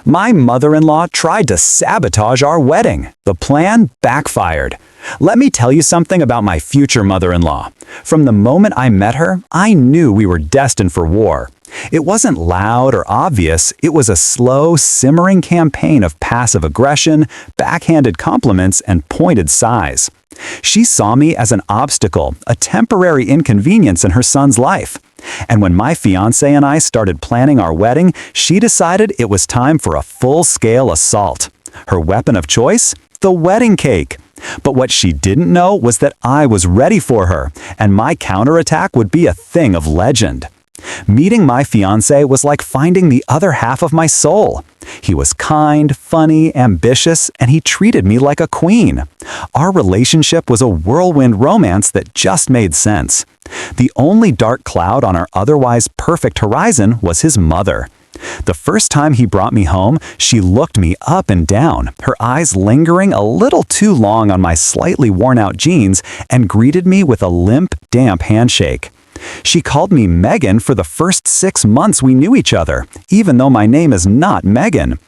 My mother-in-law tried to sabotage our wedding. The plan backfired. Let me tell you something about my future mother-in-law. From the moment I met her, I knew we were destined for war. It wasn't loud or obvious, it was a slow, simmering campaign of passive aggression, backhanded compliments, and pointed sighs. She saw me as an obstacle, a temporary inconvenience in her son's life. And when my fiancé and I started planning our wedding, she decided it was time for a full-scale assault. Her weapon of choice? The wedding cake. But what she didn't know was that I was ready for her, and my counterattack would be a thing of legend. Meeting my fiancé was like finding the other half of my soul. He was kind, funny, ambitious, and he treated me like a queen. Our relationship was a whirlwind romance that just made sense. The only dark cloud on our otherwise perfect horizon was his mother. The first time he brought me home, she looked me up and down, her eyes lingering a little too long on my slightly worn-out jeans, and greeted me with a limp, damp handshake. She called me Megan for the first 6 months we knew each other, even though my name is not Megan.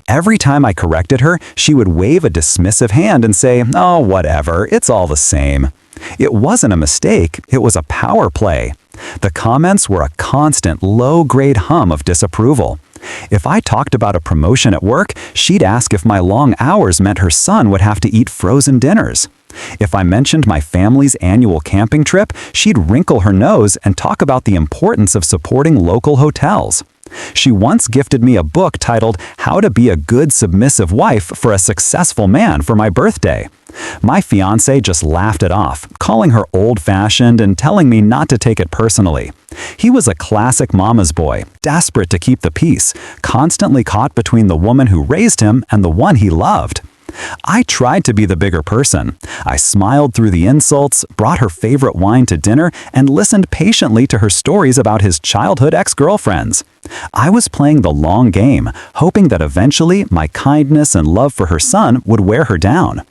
Every time I corrected her, she would wave a dismissive hand and say, "Oh, whatever, it's all the same." It wasn't a mistake, it was a power play. The comments were a constant, low-grade hum of disapproval. If I talked about a promotion at work, she'd ask if my long hours meant her son would have to eat frozen dinners. If I mentioned my family's annual camping trip, she'd wrinkle her nose and talk about the importance of supporting local hotels. She once gifted me a book titled How to Be a Good Submissive Wife for a Successful Man for my birthday. My fiancé just laughed it off, calling her old-fashioned and telling me not to take it personally. He was a classic mama's boy, desperate to keep the peace, constantly caught between the woman who raised him and the one he loved. I tried to be the bigger person. I smiled through the insults, brought her favorite wine to dinner, and listened patiently to her stories about his childhood ex-girlfriends. I was playing the long game, hoping that eventually my kindness and love for her son would wear her down.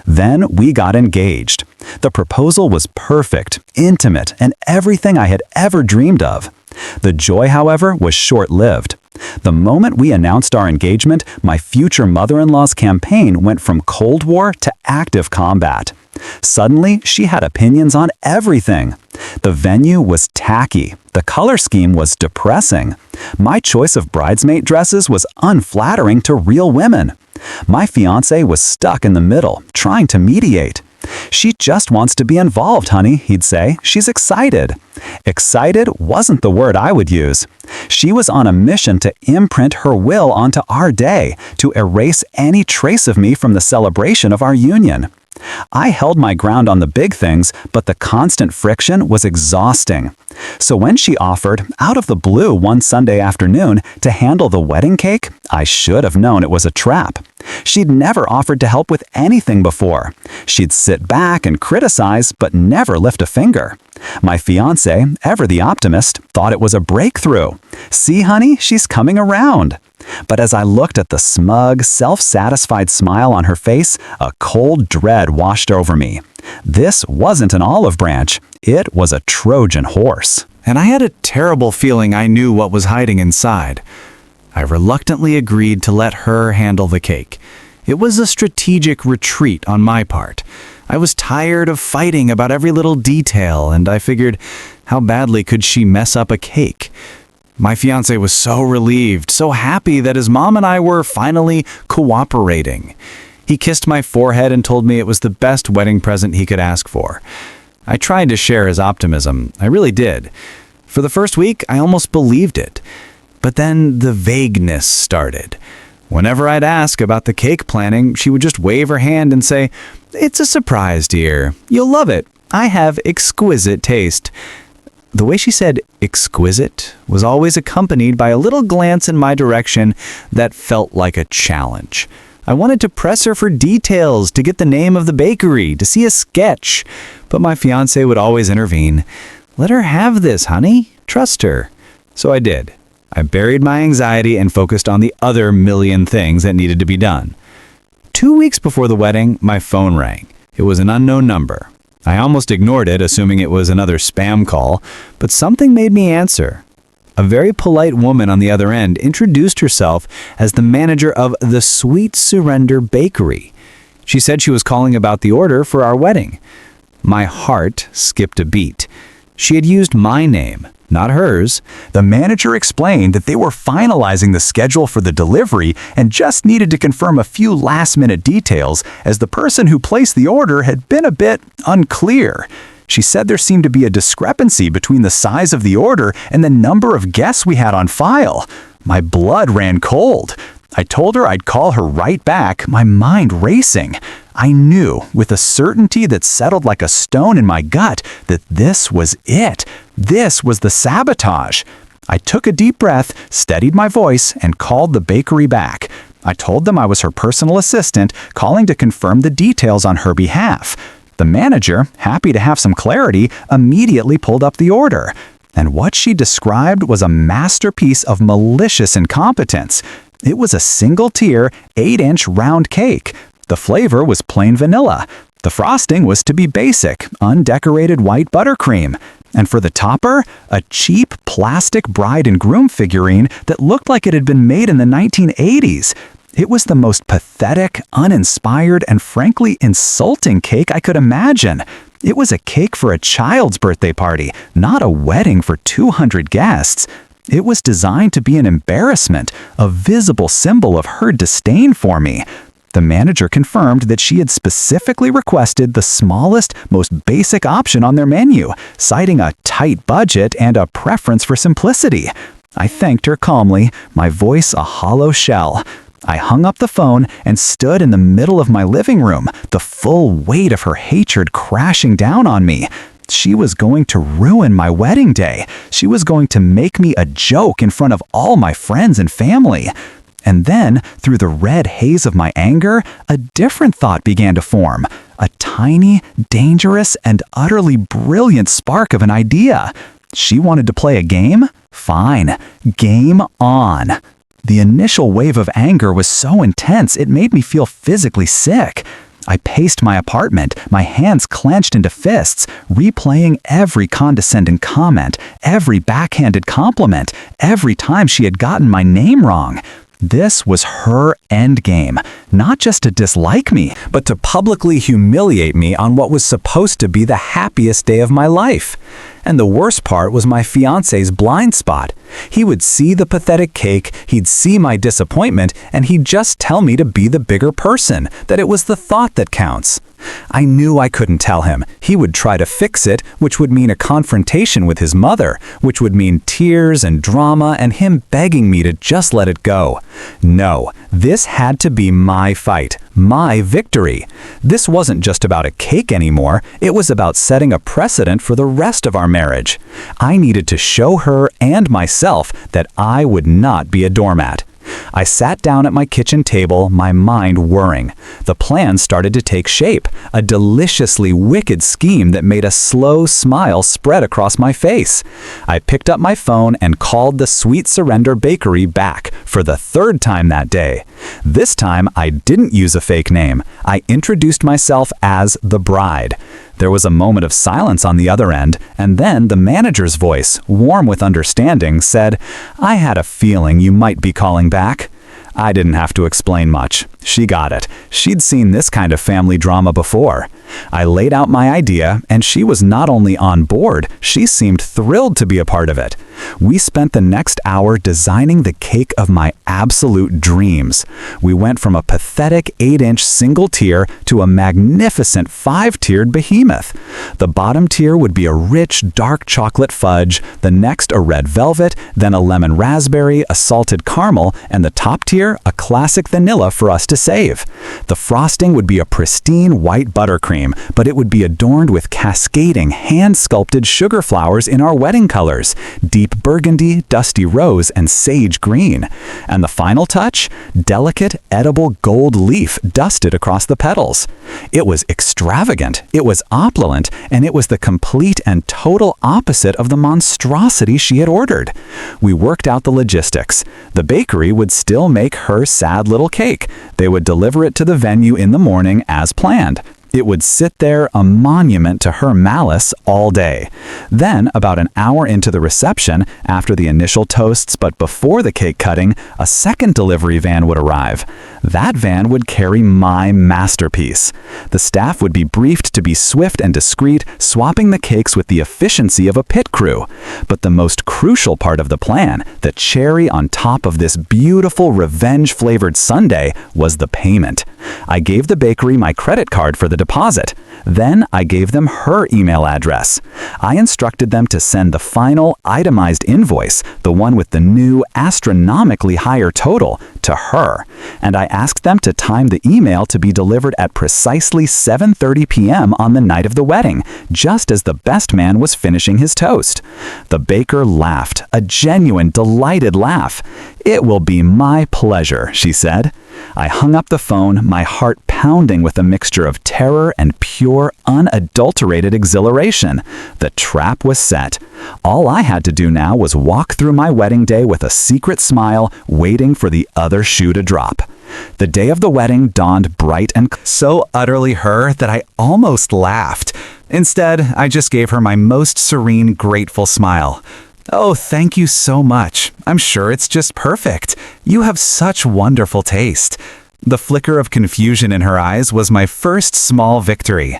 Then we got engaged. The proposal was perfect, intimate, and everything I had ever dreamed of. The joy, however, was short-lived. The moment we announced our engagement, my future mother-in-law's campaign went from Cold War to active combat. Suddenly, she had opinions on everything. The venue was tacky. The color scheme was depressing. My choice of bridesmaid dresses was unflattering to real women. My fiancé was stuck in the middle, trying to mediate. "She just wants to be involved, honey," he'd say. "She's excited." Excited wasn't the word I would use. She was on a mission to imprint her will onto our day, to erase any trace of me from the celebration of our union. I held my ground on the big things, but the constant friction was exhausting. So when she offered, out of the blue one Sunday afternoon, to handle the wedding cake, I should have known it was a trap. She'd never offered to help with anything before. She'd sit back and criticize, but never lift a finger. My fiancé, ever the optimist, thought it was a breakthrough. "See, honey, she's coming around." But as I looked at the smug, self-satisfied smile on her face, a cold dread washed over me. This wasn't an olive branch, it was a Trojan horse. And I had a terrible feeling I knew what was hiding inside. I reluctantly agreed to let her handle the cake. It was a strategic retreat on my part. I was tired of fighting about every little detail, and I figured, how badly could she mess up a cake? My fiancé was so relieved, so happy that his mom and I were finally cooperating. He kissed my forehead and told me it was the best wedding present he could ask for. I tried to share his optimism. I really did. For the first week, I almost believed it. But then the vagueness started. Whenever I'd ask about the cake planning, she would just wave her hand and say, "It's a surprise, dear. You'll love it. I have exquisite taste." The way she said exquisite was always accompanied by a little glance in my direction that felt like a challenge. I wanted to press her for details, to get the name of the bakery, to see a sketch. But my fiancé would always intervene. "Let her have this, honey. Trust her." So I did. I buried my anxiety and focused on the other million things that needed to be done. 2 weeks before the wedding, my phone rang. It was an unknown number. I almost ignored it, assuming it was another spam call, but something made me answer. A very polite woman on the other end introduced herself as the manager of the Sweet Surrender Bakery. She said she was calling about the order for our wedding. My heart skipped a beat. She had used my name, not hers. The manager explained that they were finalizing the schedule for the delivery and just needed to confirm a few last-minute details as the person who placed the order had been a bit unclear. She said there seemed to be a discrepancy between the size of the order and the number of guests we had on file. My blood ran cold. I told her I'd call her right back, my mind racing. I knew, with a certainty that settled like a stone in my gut, that this was it. This was the sabotage. I took a deep breath, steadied my voice, and called the bakery back. I told them I was her personal assistant, calling to confirm the details on her behalf. The manager, happy to have some clarity, immediately pulled up the order. And what she described was a masterpiece of malicious incompetence. It was a single-tier, 8-inch round cake. The flavor was plain vanilla. The frosting was to be basic, undecorated white buttercream. And for the topper, a cheap plastic bride and groom figurine that looked like it had been made in the 1980s. It was the most pathetic, uninspired, and frankly insulting cake I could imagine. It was a cake for a child's birthday party, not a wedding for 200 guests. It was designed to be an embarrassment, a visible symbol of her disdain for me. The manager confirmed that she had specifically requested the smallest, most basic option on their menu, citing a tight budget and a preference for simplicity. I thanked her calmly, my voice a hollow shell. I hung up the phone and stood in the middle of my living room, the full weight of her hatred crashing down on me. She was going to ruin my wedding day. She was going to make me a joke in front of all my friends and family. And then, through the red haze of my anger, a different thought began to form. A tiny, dangerous, and utterly brilliant spark of an idea. She wanted to play a game? Fine. Game on. The initial wave of anger was so intense it made me feel physically sick. I paced my apartment, my hands clenched into fists, replaying every condescending comment, every backhanded compliment, every time she had gotten my name wrong. This was her endgame, not just to dislike me, but to publicly humiliate me on what was supposed to be the happiest day of my life. And the worst part was my fiancé's blind spot. He would see the pathetic cake, he'd see my disappointment, and he'd just tell me to be the bigger person, that it was the thought that counts. I knew I couldn't tell him. He would try to fix it, which would mean a confrontation with his mother, which would mean tears and drama and him begging me to just let it go. No, this had to be my fight, my victory. This wasn't just about a cake anymore, it was about setting a precedent for the rest of our marriage. I needed to show her and myself that I would not be a doormat. I sat down at my kitchen table, my mind whirring. The plan started to take shape, a deliciously wicked scheme that made a slow smile spread across my face. I picked up my phone and called the Sweet Surrender Bakery back for the third time that day. This time, I didn't use a fake name. I introduced myself as the bride. There was a moment of silence on the other end, and then the manager's voice, warm with understanding, said, "I had a feeling you might be calling back." I didn't have to explain much. She got it. She'd seen this kind of family drama before. I laid out my idea, and she was not only on board, she seemed thrilled to be a part of it. We spent the next hour designing the cake of my absolute dreams. We went from a pathetic 8-inch single tier to a magnificent 5-tiered behemoth. The bottom tier would be a rich, dark chocolate fudge, the next a red velvet, then a lemon raspberry, a salted caramel, and the top tier, a classic vanilla for us to save. The frosting would be a pristine white buttercream, but it would be adorned with cascading, hand-sculpted sugar flowers in our wedding colors, deep burgundy, dusty rose, and sage green. And the final touch? Delicate, edible gold leaf dusted across the petals. It was extravagant, it was opulent, and it was the complete and total opposite of the monstrosity she had ordered. We worked out the logistics. The bakery would still make her sad little cake. They would deliver it to the venue in the morning as planned. It would sit there, a monument to her malice, all day. Then, about an hour into the reception, after the initial toasts but before the cake cutting, a second delivery van would arrive. That van would carry my masterpiece. The staff would be briefed to be swift and discreet, swapping the cakes with the efficiency of a pit crew. But the most crucial part of the plan, the cherry on top of this beautiful revenge-flavored sundae, was the payment. I gave the bakery my credit card for the deposit. Then I gave them her email address. I instructed them to send the final itemized invoice, the one with the new astronomically higher total, to her. And I asked them to time the email to be delivered at precisely 7:30 p.m. on the night of the wedding, just as the best man was finishing his toast. The baker laughed, a genuine, delighted laugh. "It will be my pleasure," she said. I hung up the phone, my heart pounding with a mixture of terror and pure, unadulterated exhilaration. The trap was set. All I had to do now was walk through my wedding day with a secret smile, waiting for the other shoe to drop. The day of the wedding dawned bright and so utterly her that I almost laughed. Instead, I just gave her my most serene, grateful smile. "Oh, thank you so much. I'm sure it's just perfect. You have such wonderful taste." The flicker of confusion in her eyes was my first small victory.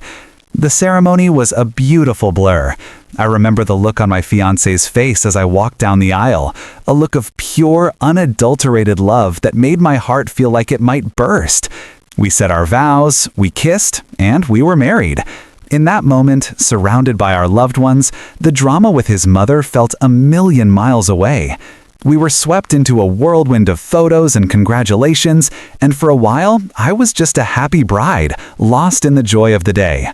The ceremony was a beautiful blur. I remember the look on my fiancé's face as I walked down the aisle, a look of pure, unadulterated love that made my heart feel like it might burst. We said our vows, we kissed, and we were married. In that moment, surrounded by our loved ones, the drama with his mother felt a million miles away. We were swept into a whirlwind of photos and congratulations, and for a while, I was just a happy bride, lost in the joy of the day.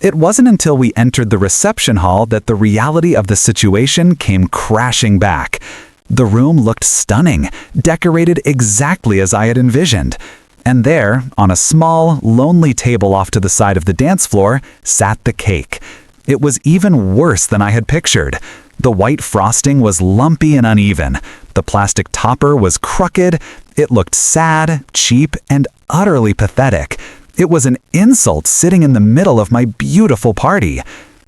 It wasn't until we entered the reception hall that the reality of the situation came crashing back. The room looked stunning, decorated exactly as I had envisioned. And there, on a small, lonely table off to the side of the dance floor, sat the cake. It was even worse than I had pictured. The white frosting was lumpy and uneven. The plastic topper was crooked. It looked sad, cheap, and utterly pathetic. It was an insult sitting in the middle of my beautiful party.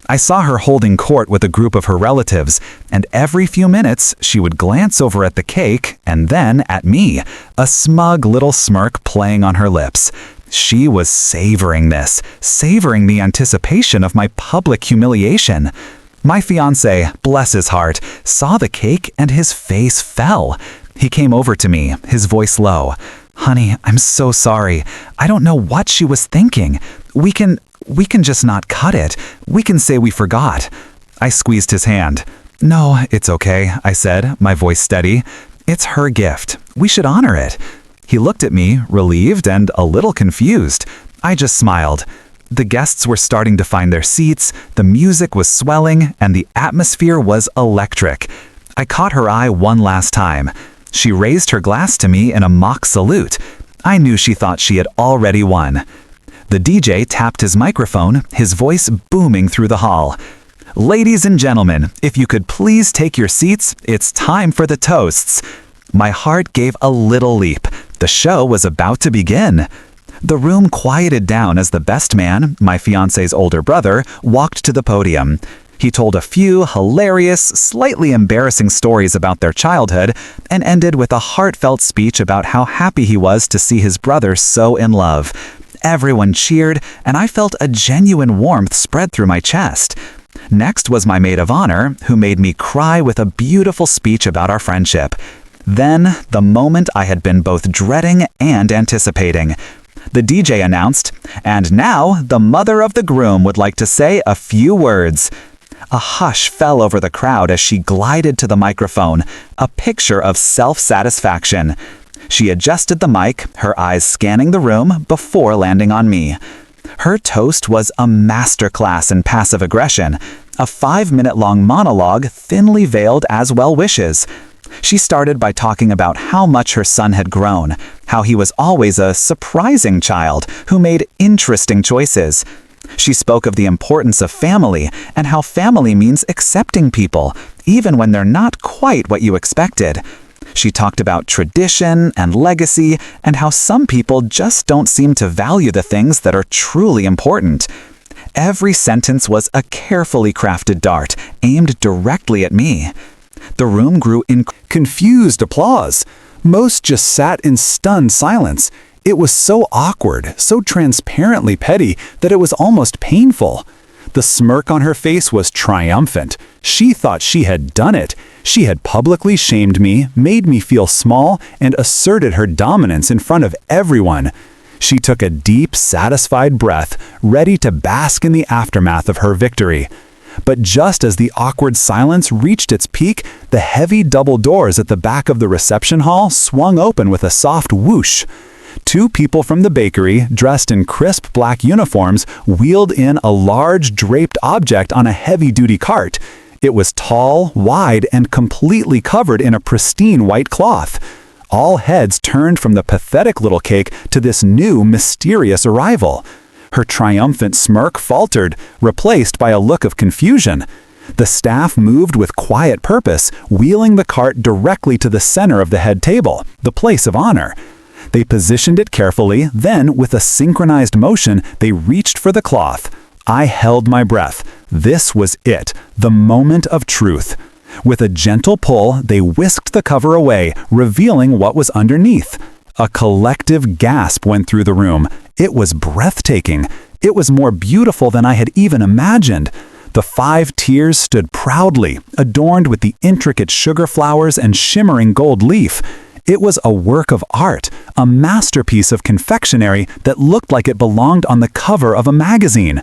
I saw her holding court with a group of her relatives, and every few minutes she would glance over at the cake and then at me, a smug little smirk playing on her lips. She was savoring this, savoring the anticipation of my public humiliation. My fiancé, bless his heart, saw the cake and his face fell. He came over to me, his voice low. "Honey, I'm so sorry. I don't know what she was thinking. We can just not cut it. We can say we forgot." I squeezed his hand. "No, it's okay," I said, my voice steady. "It's her gift. We should honor it." He looked at me, relieved and a little confused. I just smiled. The guests were starting to find their seats, the music was swelling, and the atmosphere was electric. I caught her eye one last time. She raised her glass to me in a mock salute. I knew she thought she had already won. The DJ tapped his microphone, his voice booming through the hall. "Ladies and gentlemen, if you could please take your seats, it's time for the toasts." My heart gave a little leap. The show was about to begin. The room quieted down as the best man, my fiancé's older brother, walked to the podium. He told a few hilarious, slightly embarrassing stories about their childhood and ended with a heartfelt speech about how happy he was to see his brother so in love. Everyone cheered, and I felt a genuine warmth spread through my chest. Next was my maid of honor, who made me cry with a beautiful speech about our friendship. Then, the moment I had been both dreading and anticipating. The DJ announced, "And now, the mother of the groom would like to say a few words." A hush fell over the crowd as she glided to the microphone, a picture of self-satisfaction. She adjusted the mic, her eyes scanning the room before landing on me. Her toast was a masterclass in passive aggression, a 5-minute-long monologue thinly veiled as well wishes. She started by talking about how much her son had grown, how he was always a surprising child who made interesting choices. She spoke of the importance of family and how family means accepting people, even when they're not quite what you expected. She talked about tradition and legacy and how some people just don't seem to value the things that are truly important. Every sentence was a carefully crafted dart aimed directly at me. The room grew in confused applause. Most just sat in stunned silence. It was so awkward, so transparently petty, that it was almost painful. The smirk on her face was triumphant. She thought she had done it. She had publicly shamed me, made me feel small, and asserted her dominance in front of everyone. She took a deep, satisfied breath, ready to bask in the aftermath of her victory. But just as the awkward silence reached its peak, the heavy double doors at the back of the reception hall swung open with a soft whoosh. Two people from the bakery, dressed in crisp black uniforms, wheeled in a large draped object on a heavy-duty cart. It was tall, wide, and completely covered in a pristine white cloth. All heads turned from the pathetic little cake to this new, mysterious arrival. Her triumphant smirk faltered, replaced by a look of confusion. The staff moved with quiet purpose, wheeling the cart directly to the center of the head table, the place of honor. They positioned it carefully, then, with a synchronized motion, they reached for the cloth. I held my breath. This was it, the moment of truth. With a gentle pull, they whisked the cover away, revealing what was underneath. A collective gasp went through the room. It was breathtaking. It was more beautiful than I had even imagined. The 5 tiers stood proudly, adorned with the intricate sugar flowers and shimmering gold leaf. It was a work of art, a masterpiece of confectionery that looked like it belonged on the cover of a magazine.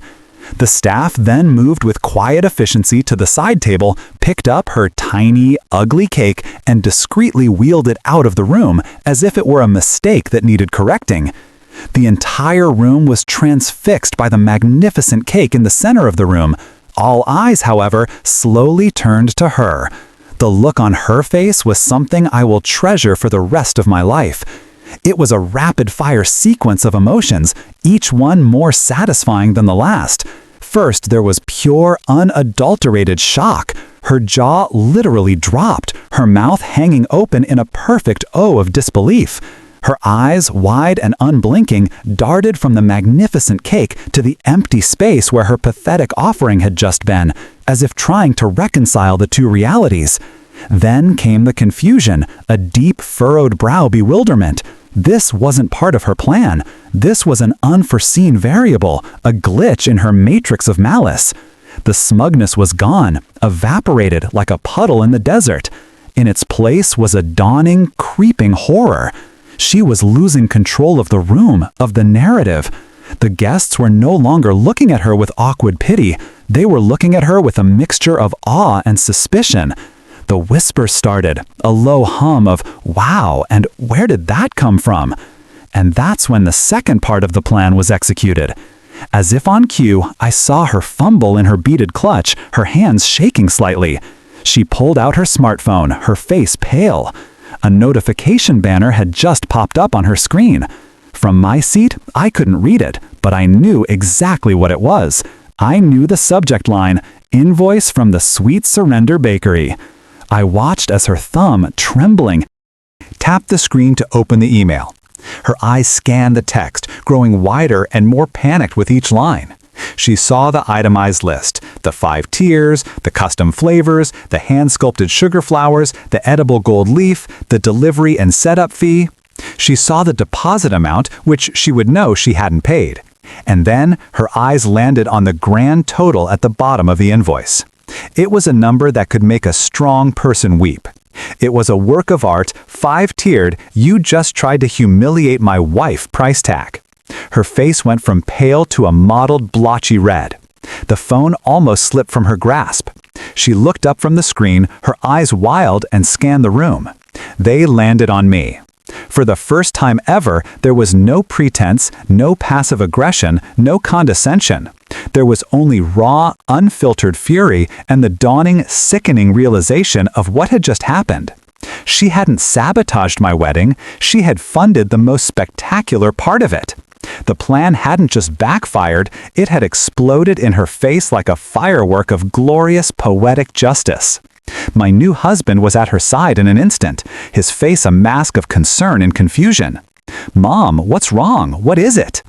The staff then moved with quiet efficiency to the side table, picked up her tiny, ugly cake, and discreetly wheeled it out of the room as if it were a mistake that needed correcting. The entire room was transfixed by the magnificent cake in the center of the room. All eyes, however, slowly turned to her. The look on her face was something I will treasure for the rest of my life. It was a rapid-fire sequence of emotions, each one more satisfying than the last. First, there was pure, unadulterated shock. Her jaw literally dropped, her mouth hanging open in a perfect O of disbelief. Her eyes, wide and unblinking, darted from the magnificent cake to the empty space where her pathetic offering had just been, as if trying to reconcile the two realities. Then came the confusion, a deep, furrowed brow bewilderment. This wasn't part of her plan. This was an unforeseen variable, a glitch in her matrix of malice. The smugness was gone, evaporated like a puddle in the desert. In its place was a dawning, creeping horror. She was losing control of the room, of the narrative. The guests were no longer looking at her with awkward pity. They were looking at her with a mixture of awe and suspicion. The whisper started, a low hum of, "Wow, and where did that come from?" And that's when the second part of the plan was executed. As if on cue, I saw her fumble in her beaded clutch, her hands shaking slightly. She pulled out her smartphone, her face pale. A notification banner had just popped up on her screen. From my seat, I couldn't read it, but I knew exactly what it was. I knew the subject line, "Invoice from the Sweet Surrender Bakery." I watched as her thumb, trembling, tapped the screen to open the email. Her eyes scanned the text, growing wider and more panicked with each line. She saw the itemized list, the 5 tiers, the custom flavors, the hand-sculpted sugar flowers, the edible gold leaf, the delivery and setup fee. She saw the deposit amount, which she would know she hadn't paid. And then her eyes landed on the grand total at the bottom of the invoice. It was a number that could make a strong person weep. It was a work of art, 5-tiered, "You just tried to humiliate my wife" price tag. Her face went from pale to a mottled, blotchy red. The phone almost slipped from her grasp. She looked up from the screen, her eyes wild, and scanned the room. They landed on me. For the first time ever, there was no pretense, no passive aggression, no condescension. There was only raw, unfiltered fury and the dawning, sickening realization of what had just happened. She hadn't sabotaged my wedding, she had funded the most spectacular part of it. The plan hadn't just backfired, it had exploded in her face like a firework of glorious, poetic justice. My new husband was at her side in an instant, his face a mask of concern and confusion. "Mom, what's wrong? What is it?"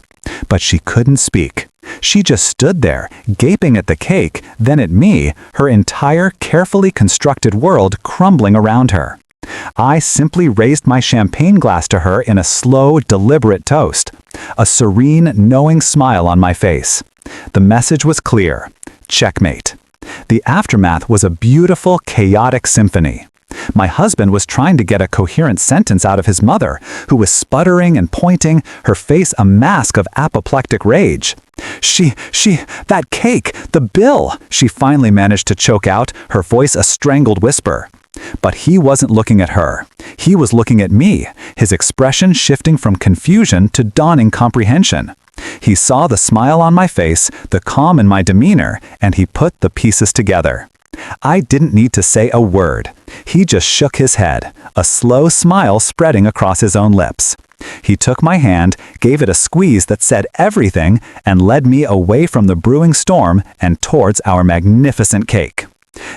But she couldn't speak. She just stood there, gaping at the cake, then at me, her entire carefully constructed world crumbling around her. I simply raised my champagne glass to her in a slow, deliberate toast, a serene, knowing smile on my face. The message was clear: checkmate. The aftermath was a beautiful, chaotic symphony. My husband was trying to get a coherent sentence out of his mother, who was sputtering and pointing, her face a mask of apoplectic rage. That cake, the bill," she finally managed to choke out, her voice a strangled whisper. But he wasn't looking at her. He was looking at me, his expression shifting from confusion to dawning comprehension. He saw the smile on my face, the calm in my demeanor, and he put the pieces together. I didn't need to say a word. He just shook his head, a slow smile spreading across his own lips. He took my hand, gave it a squeeze that said everything, and led me away from the brewing storm and towards our magnificent cake.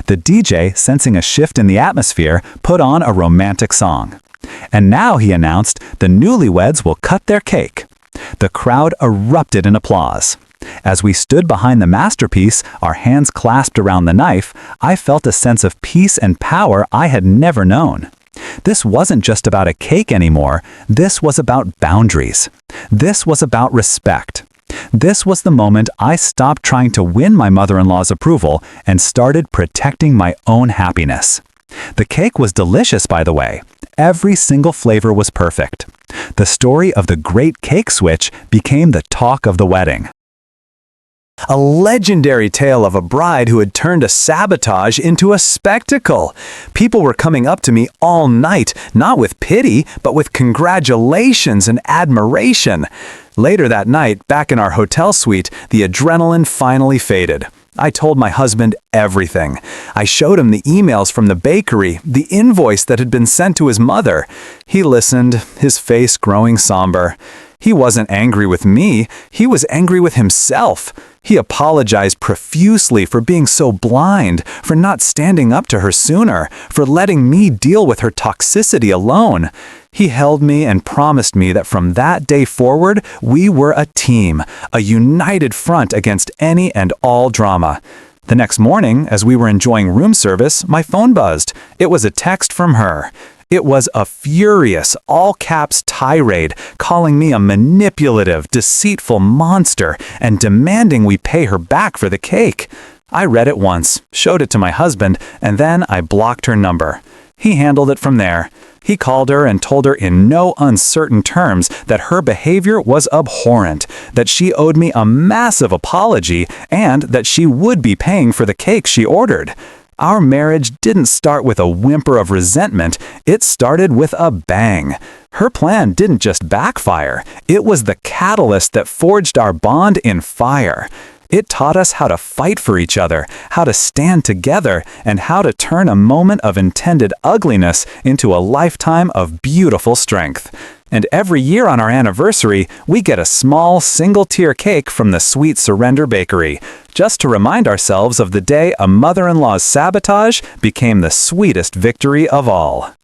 The DJ, sensing a shift in the atmosphere, put on a romantic song. And now, he announced, the newlyweds will cut their cake. The crowd erupted in applause. As we stood behind the masterpiece, our hands clasped around the knife, I felt a sense of peace and power I had never known. This wasn't just about a cake anymore. This was about boundaries. This was about respect. This was the moment I stopped trying to win my mother-in-law's approval and started protecting my own happiness. The cake was delicious, by the way. Every single flavor was perfect. The story of the great cake switch became the talk of the wedding. A legendary tale of a bride who had turned a sabotage into a spectacle. People were coming up to me all night, not with pity, but with congratulations and admiration. Later that night, back in our hotel suite, the adrenaline finally faded. I told my husband everything. I showed him the emails from the bakery, the invoice that had been sent to his mother. He listened, his face growing somber. He wasn't angry with me, he was angry with himself. He apologized profusely for being so blind, for not standing up to her sooner, for letting me deal with her toxicity alone. He held me and promised me that from that day forward, we were a team, a united front against any and all drama. The next morning, as we were enjoying room service, my phone buzzed. It was a text from her. It was a furious, all-caps tirade, calling me a manipulative, deceitful monster and demanding we pay her back for the cake. I read it once, showed it to my husband, and then I blocked her number. He handled it from there. He called her and told her in no uncertain terms that her behavior was abhorrent, that she owed me a massive apology, and that she would be paying for the cake she ordered. Our marriage didn't start with a whimper of resentment, it started with a bang. Her plan didn't just backfire, it was the catalyst that forged our bond in fire. It taught us how to fight for each other, how to stand together, and how to turn a moment of intended ugliness into a lifetime of beautiful strength. And every year on our anniversary, we get a small single-tier cake from the Sweet Surrender Bakery, just to remind ourselves of the day a mother-in-law's sabotage became the sweetest victory of all.